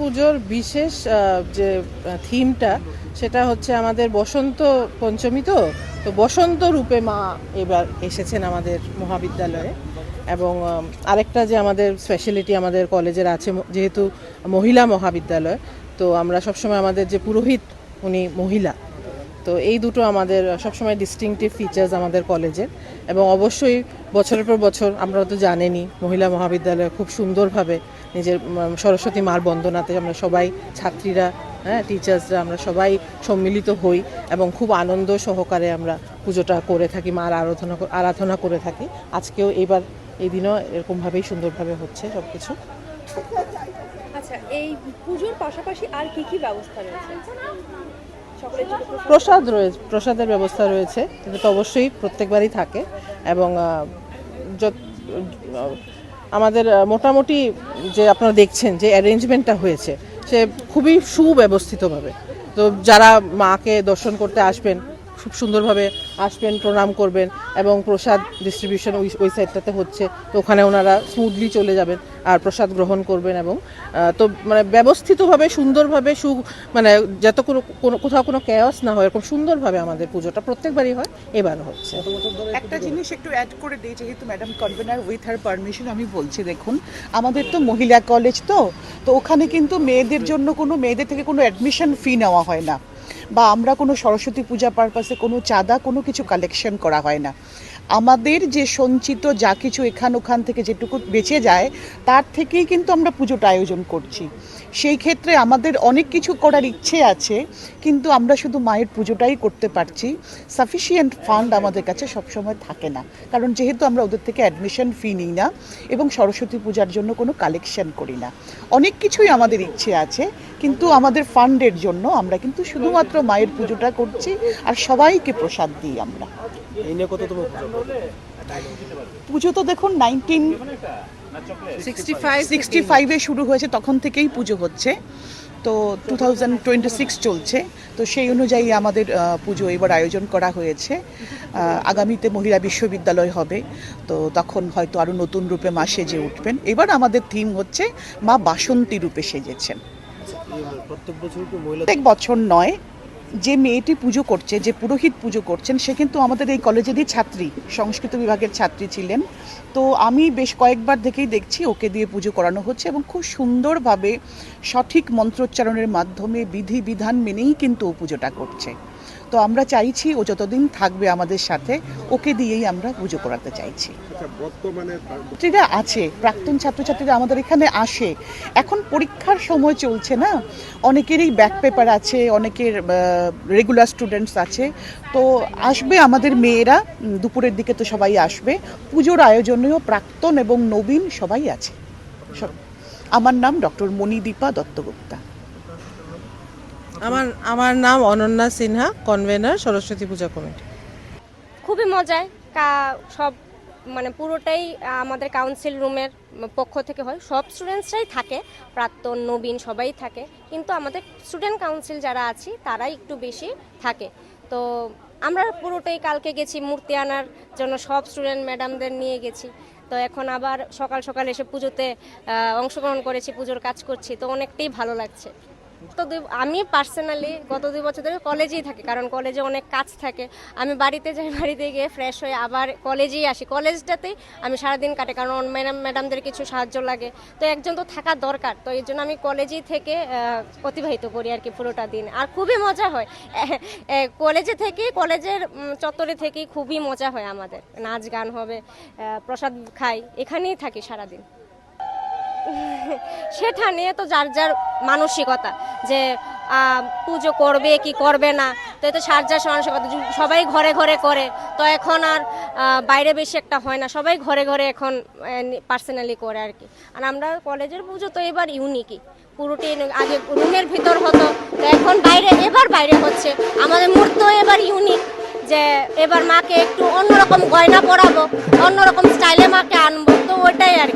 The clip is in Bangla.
পুজোর বিশেষ যে থিমটা সেটা হচ্ছে আমাদের বসন্ত পঞ্চমী, তো বসন্ত রূপে মা এবার এসেছেন আমাদের মহাবিদ্যালয়ে। এবং আরেকটা যে আমাদের স্পেশালিটি আমাদের কলেজের আছে, যেহেতু মহিলা মহাবিদ্যালয়, তো আমরা সবসময় আমাদের যে পুরোহিত উনি মহিলা, তো এই দুটো আমাদের সবসময় ডিস্টিংটিভ ফিচার্স আমাদের কলেজের। এবং অবশ্যই বছরের পর বছর আমরা তো জানেনই মহিলা মহাবিদ্যালয় খুব সুন্দরভাবে নিজের সরস্বতী মার বন্দনাতে আমরা সবাই ছাত্রীরা, টিচার্সরা আমরা সবাই সম্মিলিত হই এবং খুব আনন্দ সহকারে আমরা পুজোটা করে থাকি, মার আরাধনা করে থাকি। আজকেও এই দিনও এরকমভাবেই সুন্দরভাবে হচ্ছে সব কিছু। আচ্ছা, এই পুজোর পাশাপাশি আর কি কি ব্যবস্থা রয়েছে? প্রসাদের ব্যবস্থা রয়েছে, এটা তো অবশ্যই প্রত্যেকবারই থাকে। এবং আমাদের মোটামুটি যে আপনারা দেখছেন যে অ্যারেঞ্জমেন্টটা হয়েছে সে খুবই সুব্যবস্থিতভাবে, তো যারা মাকে দর্শন করতে আসবেন খুব সুন্দরভাবে আসবেন, প্রণাম করবেন এবং প্রসাদ ডিস্ট্রিবিউশন ওই সাইডটাতে হচ্ছে, তো ওখানে ওনারা স্মুথলি চলে যাবেন আর প্রসাদ গ্রহণ করবেন। এবং তো মানে ব্যবস্থিতভাবে সুন্দরভাবে মানে যত কোথাও কোনো ক্যাওস না হয় এরকম সুন্দরভাবে আমাদের পুজোটা প্রত্যেকবারই হয়, এবারও হচ্ছে। একটা জিনিস একটু অ্যাড করে দিই, যেহেতু madam convener, with her permission আমি বলছি। দেখুন, আমাদের তো মহিলা কলেজ, তো ওখানে কিন্তু মেয়েদের থেকে কোনো অ্যাডমিশন ফি নেওয়া হয় না, বা আমরা কোনো সরস্বতী পূজা পারপাসে কোনো চাঁদা কোনো কিছু কালেকশন করা হয় না। আমাদের যে সঞ্চিত যা কিছু ওখান থেকে যেটুকু বেঁচে যায় তার থেকেই কিন্তু আমরা পুজোটা আয়োজন করছি। সেই ক্ষেত্রে আমাদের অনেক কিছু করার ইচ্ছে আছে, কিন্তু আমরা শুধু মায়ের পুজোটাই করতে পারছি। সাফিসিয়েন্ট ফান্ড আমাদের কাছে সবসময় থাকে না, কারণ যেহেতু আমরা ওদের থেকে অ্যাডমিশন ফি নিই না এবং সরস্বতী পূজার জন্য কোনো কালেকশন করি না। অনেক কিছুই আমাদের ইচ্ছে আছে, কিন্তু আমাদের ফান্ডের জন্য আমরা কিন্তু শুধুমাত্র মায়ের পুজোটা করছি আর সবাইকে প্রসাদ দিই আমরা। পুজো তো দেখুন 1965 শুরু হয়েছে, তখন থেকেই পুজো হচ্ছে, তো 2026 চলছে। তো সেই অনুযায়ী আমাদের পুজো এবার আয়োজন করা হয়েছে। আগামীতে মহিলা বিশ্ববিদ্যালয় হবে, তো তখন হয়তো আরও নতুন রূপে মা সেজে উঠবেন। এবার আমাদের থিম হচ্ছে মা বাসন্তী রূপে সেজেছেন। প্রত্যেক বছর নয়, যে মেয়েটি পুজো করছে, যে পুরোহিত পুজো করছেন, সে কিন্তু আমাদের এই কলেজেরই ছাত্রী, সংস্কৃত বিভাগের ছাত্রী ছিলেন। তো আমি বেশ কয়েকবার থেকেই দেখছি ওকে দিয়ে পুজো করানো হচ্ছে এবং খুব সুন্দরভাবে সঠিক মন্ত্রোচ্চারণের মাধ্যমে বিধি বিধান মেনেই কিন্তু ও পুজোটা করছে। তো আমরা চাইছি ও যতদিন থাকবে আমাদের সাথে ওকে দিয়েই আমরা পুজো করাতে চাইছি। ছাত্রীরা আছে, প্রাক্তন ছাত্রছাত্রীরা আমাদের এখানে আসে। এখন পরীক্ষার সময় চলছে না, অনেকেরই ব্যাক পেপার আছে, অনেকের রেগুলার স্টুডেন্টস আছে, তো আসবে আমাদের মেয়েরা। দুপুরের দিকে তো সবাই আসবে। পুজোর আয়োজনেও প্রাক্তন এবং নবীন সবাই আছে। আমার নাম ডক্টর মণিদীপা দত্তগুপ্তা। আমার নাম অনন্যা সিনহা, কনভেনার, সরস্বতী পূজা কমিটি। খুবই মজায় সব মানে পুরোটাই আমাদের কাউন্সিল রুমের পক্ষ থেকে হয়। সব স্টুডেন্টসরাই থাকে, প্রাক্তন নবীন সবাই থাকে, কিন্তু আমাদের স্টুডেন্ট কাউন্সিল যারা আছি তারাই একটু বেশি থাকে। তো আমরা পুরোটাই কালকে গেছি মূর্তি আনার জন্য, সব স্টুডেন্ট ম্যাডামদের নিয়ে গেছি। তো এখন আবার সকাল সকাল এসে পুজোতে অংশগ্রহণ করেছি, পুজোর কাজ করছি, তো অনেকটাই ভালো লাগছে। আমি পার্সোনালি গত 2 বছর ধরে কলেজেই থাকি, কারণ কলেজে অনেক কাজ থাকে। আমি বাড়িতে যাই, বাড়িতে গিয়ে ফ্রেশ হয়ে আবার কলেজেই আসি। কলেজটাতেই আমি সারাদিন কাটে, কারণ ম্যাডামদের কিছু সাহায্য লাগে, তো একজন তো থাকা দরকার। তো এই জন্য আমি কলেজেই থেকে অতিবাহিত করি আর কি পুরোটা দিন। আর খুবই মজা হয় কলেজে থেকে, কলেজের চত্বরে থেকেই খুবই মজা হয় আমাদের। নাচ গান হবে, প্রসাদ খাই, এখানেই থাকি সারাদিন। সেটা নিয়ে তো যার যার মানসিকতা, যে পুজো করবে কি করবে না, তো এতে যার যার মানসিকতা। সবাই ঘরে ঘরে করে, তো এখন আর বাইরে বেশি একটা হয় না, সবাই ঘরে ঘরে এখন পার্সোনালি করে আর কি। আর আমরা কলেজের পুজো তো এবার ইউনিকই, পুরোটাই আগে রুমের ভিতর হতো, তো এখন বাইরে, এবার বাইরে হচ্ছে। আমাদের মুহূর্ত এবার ইউনিক, যে এবার মাকে একটু অন্যরকম গয়না পরাবো, অন্যরকম স্টাইলে মাকে আনবো, তো ওইটাই আর